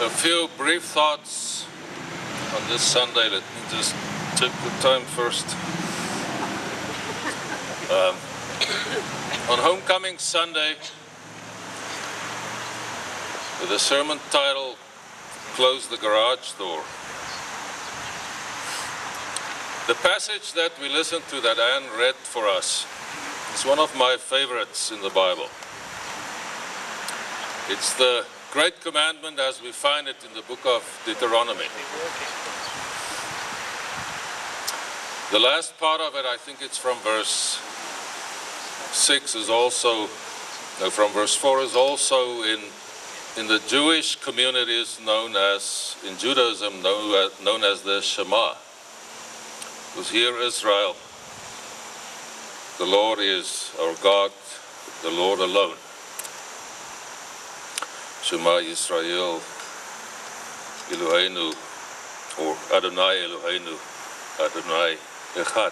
A few brief thoughts on this Sunday. Let me just take the time first. On Homecoming Sunday, with the sermon title, Close the Garage Door. The passage that we listened to, that Anne read for us, is one of my favorites in the Bible. It's the Great Commandment as we find it in the book of Deuteronomy. The last part of it, I think it's from verse 6, is also, no, from verse 4, is also in the Jewish communities known as, in Judaism, known as the Shema. Because hear Israel, the Lord is our God, the Lord alone. Shema Yisrael, Eloheinu, or Adonai Eloheinu, Adonai Echad.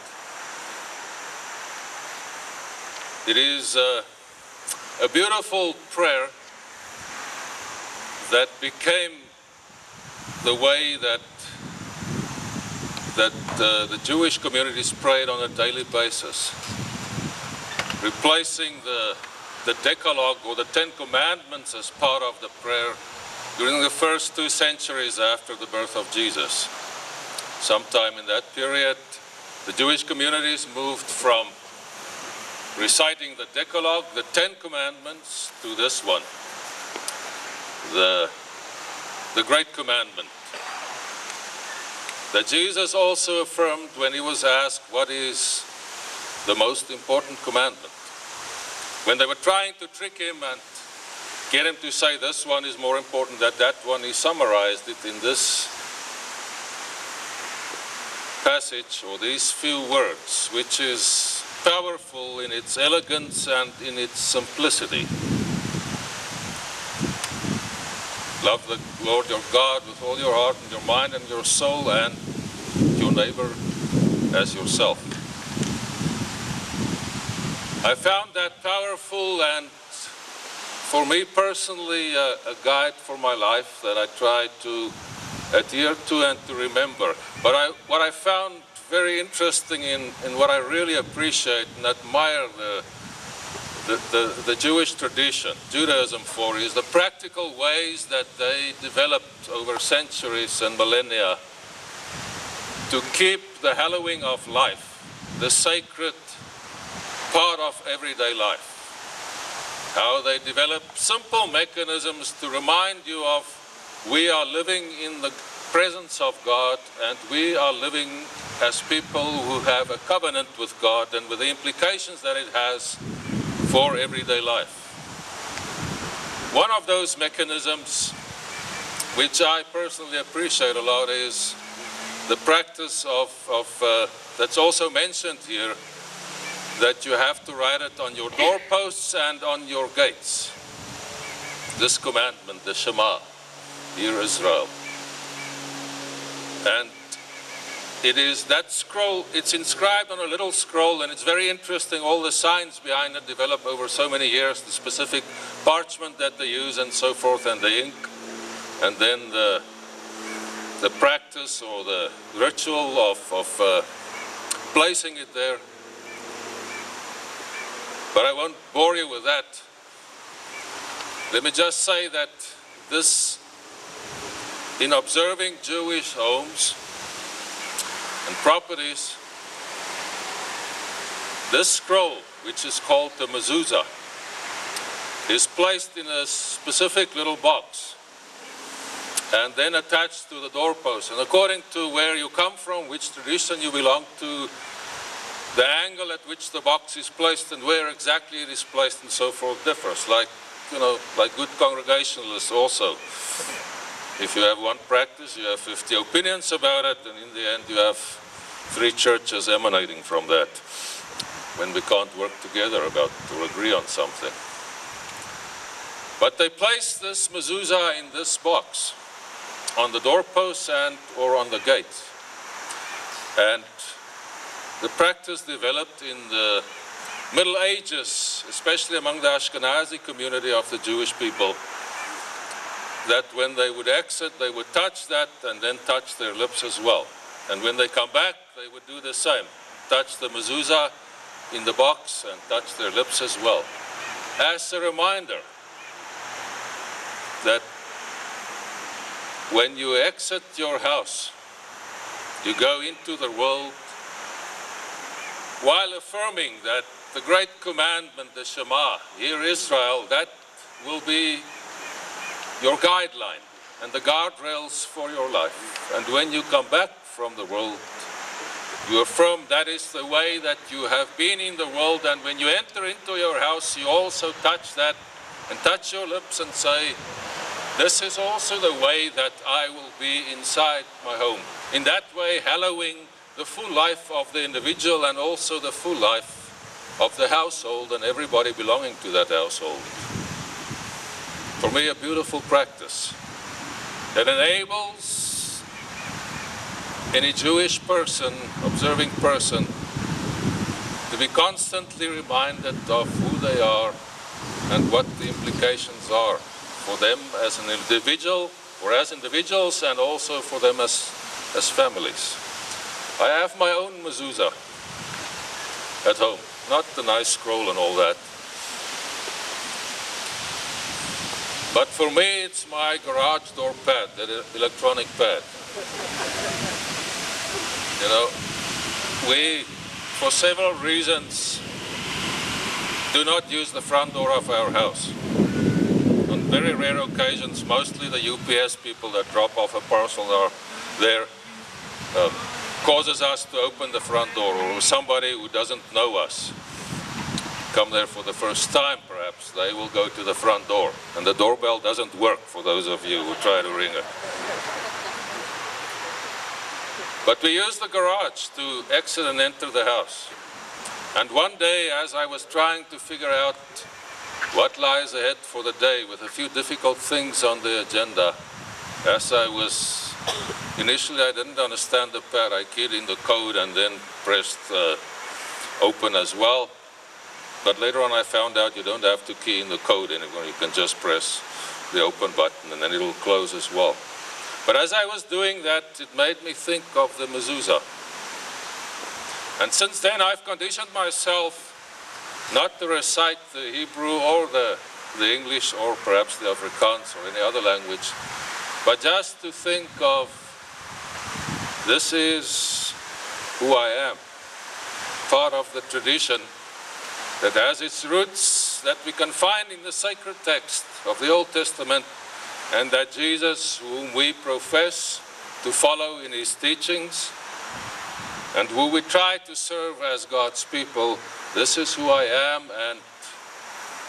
It is a beautiful prayer that became the way that the Jewish communities prayed on a daily basis, replacing the Decalogue or the Ten Commandments as part of the prayer during the first 2 centuries after the birth of Jesus. Sometime in that period, the Jewish communities moved from reciting the Decalogue, the Ten Commandments, to this one, the Great Commandment, that Jesus also affirmed when he was asked what is the most important commandment. When they were trying to trick him and get him to say this one is more important than that one, he summarized it in this passage, or these few words, which is powerful in its elegance and in its simplicity. Love the Lord your God with all your heart and your mind and your soul, and your neighbor as yourself. I found that powerful, and for me personally, a guide for my life that I try to adhere to and to remember. But what I found very interesting in what I really appreciate and admire the Jewish tradition, Judaism for, is the practical ways that they developed over centuries and millennia to keep the hallowing of life, the sacred part of everyday life. How they develop simple mechanisms to remind you of we are living in the presence of God, and we are living as people who have a covenant with God, and with the implications that it has for everyday life. One of those mechanisms, which I personally appreciate a lot, is the practice of that's also mentioned here, that you have to write it on your doorposts and on your gates. This commandment, the Shema, hear Israel. And it is that scroll, it's inscribed on a little scroll, and it's very interesting, all the signs behind it develop over so many years, the specific parchment that they use and so forth, and the ink, and then the practice or the ritual of placing it there. But I won't bore you with that. Let me just say that this, in observing Jewish homes and properties, this scroll, which is called the mezuzah, is placed in a specific little box and then attached to the doorpost. And according to where you come from, which tradition you belong to, the angle at which the box is placed and where exactly it is placed and so forth differs, like good Congregationalists also. If you have one practice, you have 50 opinions about it, and in the end you have 3 churches emanating from that, when we can't work together or agree on something. But they place this mezuzah in this box, on the doorposts or on the gate. And the practice developed in the Middle Ages, especially among the Ashkenazi community of the Jewish people, that when they would exit, they would touch that and then touch their lips as well. And when they come back, they would do the same. Touch the mezuzah in the box and touch their lips as well. As a reminder that when you exit your house, you go into the world while affirming that the great commandment, the Shema, hear Israel, that will be your guideline and the guardrails for your life. And when you come back from the world, you affirm that is the way that you have been in the world, and when you enter into your house, you also touch that and touch your lips and say, this is also the way that I will be inside my home. In that way, hallowing the full life of the individual and also the full life of the household and everybody belonging to that household. For me, a beautiful practice that enables any Jewish person, observing person, to be constantly reminded of who they are and what the implications are for them as an individual, or as individuals, and also for them as families. I have my own mezuzah at home, not the nice scroll and all that. But for me, it's my garage door pad, the electronic pad. You know, we, for several reasons, do not use the front door of our house. On very rare occasions, mostly the UPS people that drop off a parcel are there, causes us to open the front door, or somebody who doesn't know us, come there for the first time perhaps, they will go to the front door. And the doorbell doesn't work for those of you who try to ring it. But we use the garage to exit and enter the house. And one day, as I was trying to figure out what lies ahead for the day with a few difficult things on the agenda, as I was, initially I didn't understand the pad. I keyed in the code and then pressed open as well. But later on I found out you don't have to key in the code anymore. You can just press the open button and then it'll close as well. But as I was doing that, it made me think of the mezuzah. And since then I've conditioned myself not to recite the Hebrew or the English or perhaps the Afrikaans or any other language, but just to think of, this is who I am, part of the tradition that has its roots that we can find in the sacred text of the Old Testament, and that Jesus, whom we profess to follow in his teachings, and who we try to serve as God's people, this is who I am. And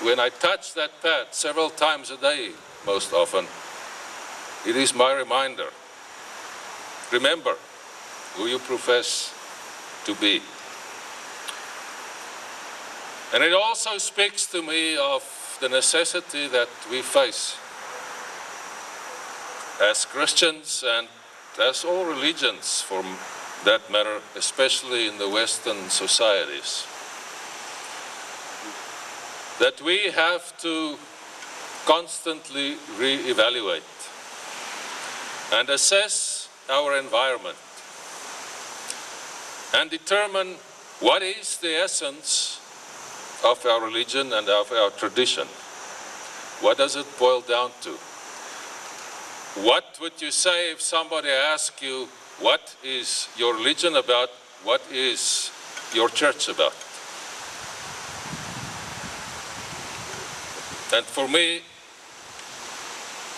when I touch that pad several times a day, most often, it is my reminder. Remember who you profess to be. And it also speaks to me of the necessity that we face as Christians and as all religions for that matter, especially in the Western societies, that we have to constantly re-evaluate and assess our environment and determine what is the essence of our religion and of our tradition. What does it boil down to? What would you say if somebody asked you, what is your religion about? What is your church about? And for me,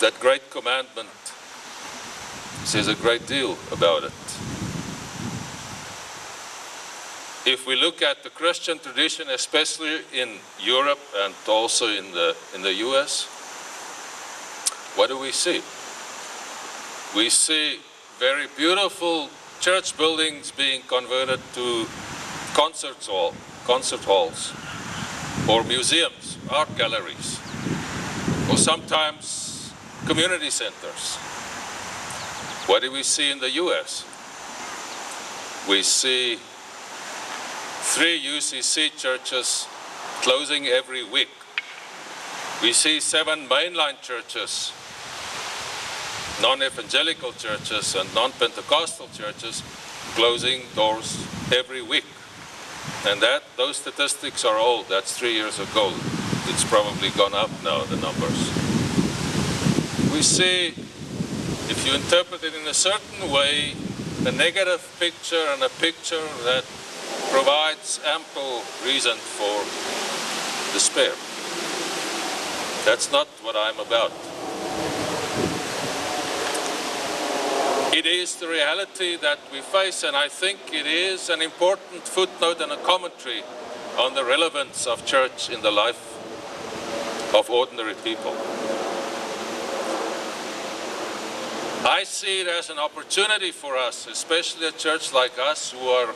that great commandment says a great deal about it. If we look at the Christian tradition, especially in Europe and also in the US, what do we see? We see very beautiful church buildings being converted to concert halls, or museums, art galleries, or sometimes community centers. What do we see in the US? We see 3 UCC churches closing every week. We see 7 mainline churches non-evangelical churches and non-Pentecostal churches closing doors every week. And those statistics are old. That's 3 years ago. It's probably gone up now, the numbers. We see, if you interpret it in a certain way, a negative picture and a picture that provides ample reason for despair. That's not what I'm about. It is the reality that we face, and I think it is an important footnote and a commentary on the relevance of church in the life of ordinary people. I see it as an opportunity for us, especially a church like us who are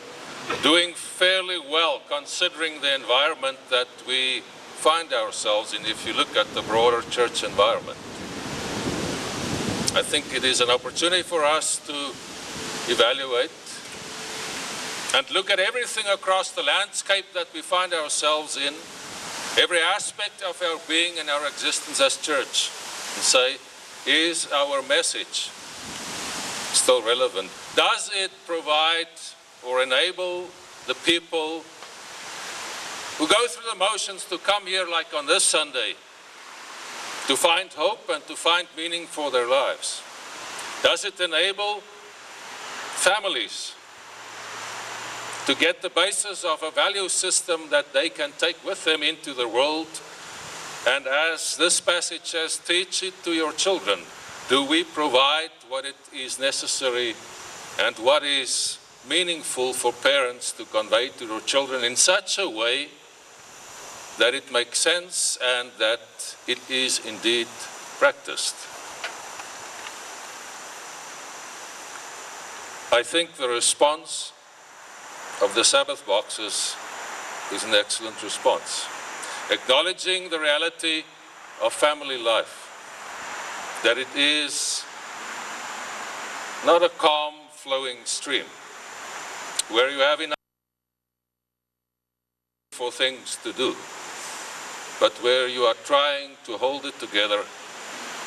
doing fairly well considering the environment that we find ourselves in if you look at the broader church environment. I think it is an opportunity for us to evaluate and look at everything across the landscape that we find ourselves in, every aspect of our being and our existence as church, and say, is our message still relevant? Does it provide or enable the people who go through the motions to come here like on this Sunday to find hope and to find meaning for their lives? Does it enable families to get the basis of a value system that they can take with them into the world? And as this passage says, teach it to your children. Do we provide what it is necessary and what is meaningful for parents to convey to their children in such a way that it makes sense and that it is indeed practiced? I think the response of the Sabbath boxes is an excellent response, acknowledging the reality of family life, that it is not a calm flowing stream where you have enough for things to do, but where you are trying to hold it together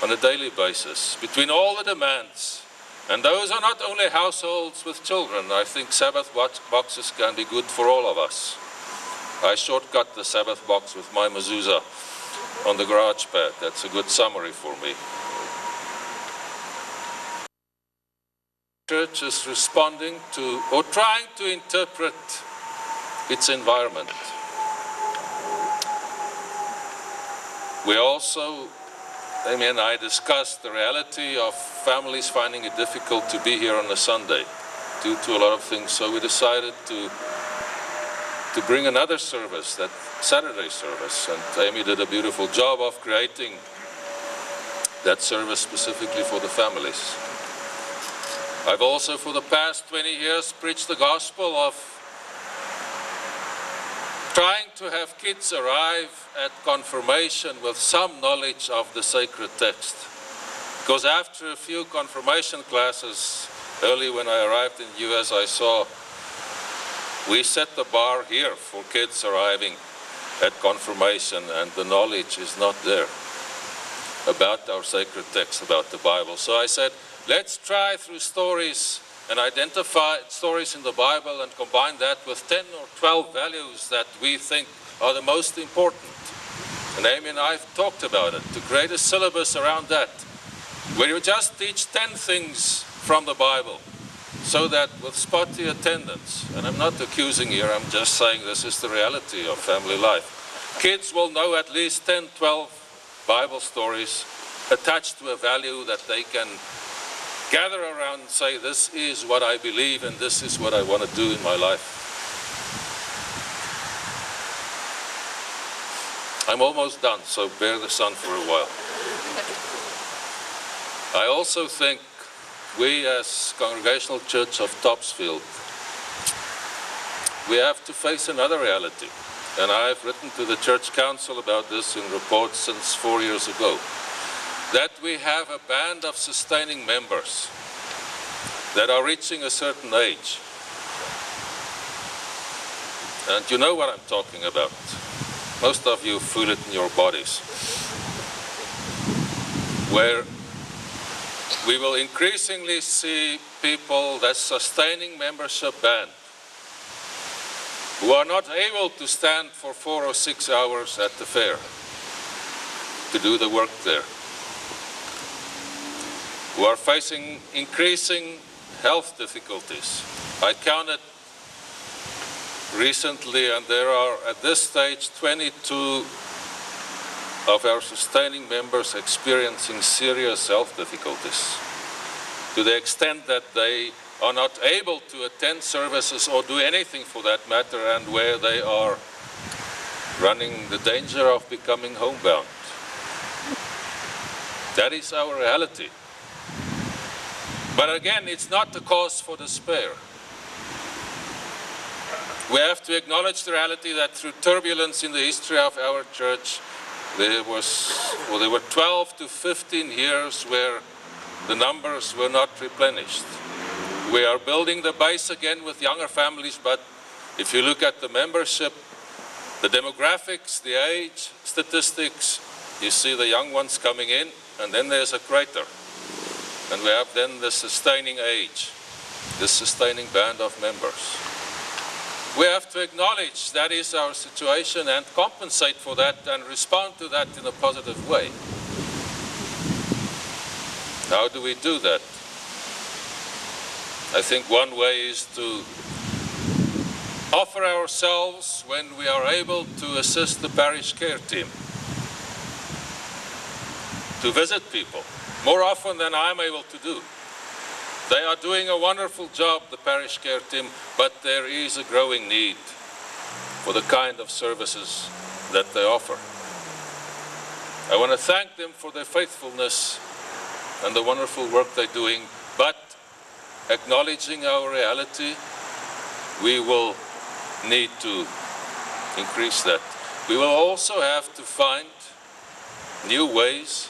on a daily basis between all the demands. And those are not only households with children. I think Sabbath boxes can be good for all of us. I shortcut the Sabbath box with my mezuzah on the garage pad. That's a good summary for me. Church is responding to or trying to interpret its environment. We also, Amy and I, discussed the reality of families finding it difficult to be here on a Sunday due to a lot of things. So we decided to bring another service, that Saturday service. And Amy did a beautiful job of creating that service specifically for the families. I've also, for the past 20 years, preached the gospel of trying to have kids arrive at confirmation with some knowledge of the sacred text. Because after a few confirmation classes, early when I arrived in the US, I saw we set the bar here for kids arriving at confirmation, and the knowledge is not there about our sacred text, about the Bible. So I said, let's try through stories and identify stories in the Bible and combine that with 10 or 12 values that we think are the most important. And Amy and I have talked about it, to create a syllabus around that, where you just teach 10 things from the Bible, so that with spotty attendance, and I'm not accusing here, I'm just saying this is the reality of family life. Kids will know at least 10, 12 Bible stories attached to a value that they can gather around and say, this is what I believe and this is what I want to do in my life. I'm almost done, so bear the sun for a while. I also think we as Congregational Church of Topsfield, we have to face another reality. And I've written to the Church Council about this in reports since 4 years ago, that we have a band of sustaining members that are reaching a certain age. And you know what I'm talking about. Most of you feel it in your bodies. Where we will increasingly see people that sustaining membership ban who are not able to stand for 4 or 6 hours at the fair to do the work there, who are facing increasing health difficulties. I counted recently, and there are at this stage 22 of our sustaining members experiencing serious health difficulties, to the extent that they are not able to attend services or do anything for that matter, and where they are running the danger of becoming homebound. That is our reality. But again, it's not a cause for despair. We have to acknowledge the reality that through turbulence in the history of our church, there were 12 to 15 years where the numbers were not replenished. We are building the base again with younger families, but if you look at the membership, the demographics, the age statistics, you see the young ones coming in, and then there's a crater. And we have then the sustaining age, the sustaining band of members. We have to acknowledge that is our situation and compensate for that and respond to that in a positive way. How do we do that? I think one way is to offer ourselves when we are able to assist the parish care team, to visit people more often than I'm able to do. They are doing a wonderful job, the parish care team, but there is a growing need for the kind of services that they offer. I want to thank them for their faithfulness and the wonderful work they're doing, but acknowledging our reality, we will need to increase that. We will also have to find new ways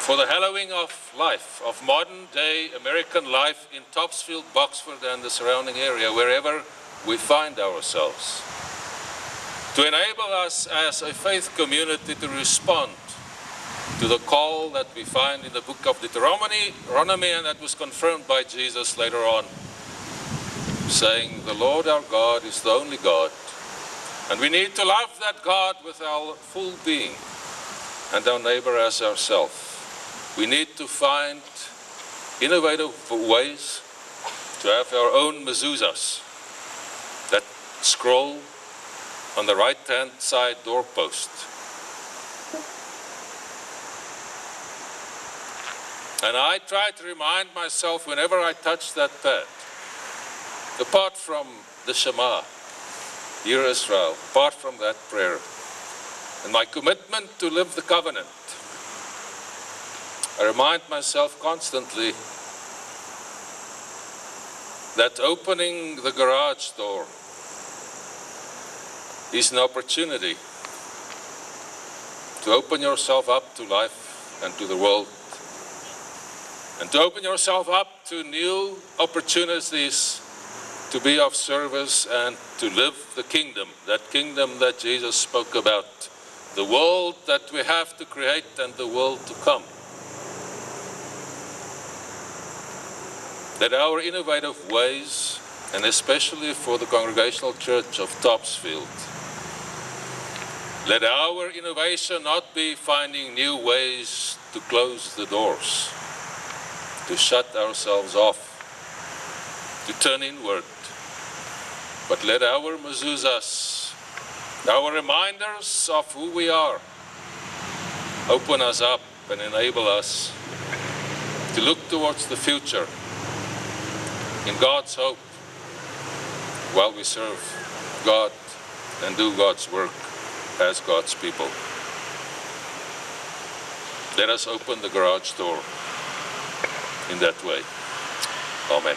for the hallowing of life, of modern-day American life in Topsfield, Boxford, and the surrounding area, wherever we find ourselves, to enable us as a faith community to respond to the call that we find in the book of Deuteronomy, and that was confirmed by Jesus later on, saying, "The Lord our God is the only God, and we need to love that God with our full being, and our neighbor as ourselves." We need to find innovative ways to have our own mezuzahs that scroll on the right-hand side doorpost. And I try to remind myself whenever I touch that pad, apart from the Shema, Hear Israel, apart from that prayer, and my commitment to live the covenant, I remind myself constantly that opening the garage door is an opportunity to open yourself up to life and to the world, and to open yourself up to new opportunities to be of service and to live the kingdom that Jesus spoke about, the world that we have to create and the world to come. That our innovative ways, and especially for the Congregational Church of Topsfield, let our innovation not be finding new ways to close the doors, to shut ourselves off, to turn inward, but let our mezuzahs, our reminders of who we are, open us up and enable us to look towards the future in God's hope while we serve God and do God's work as God's people. Let us open the garage door in that way. Amen.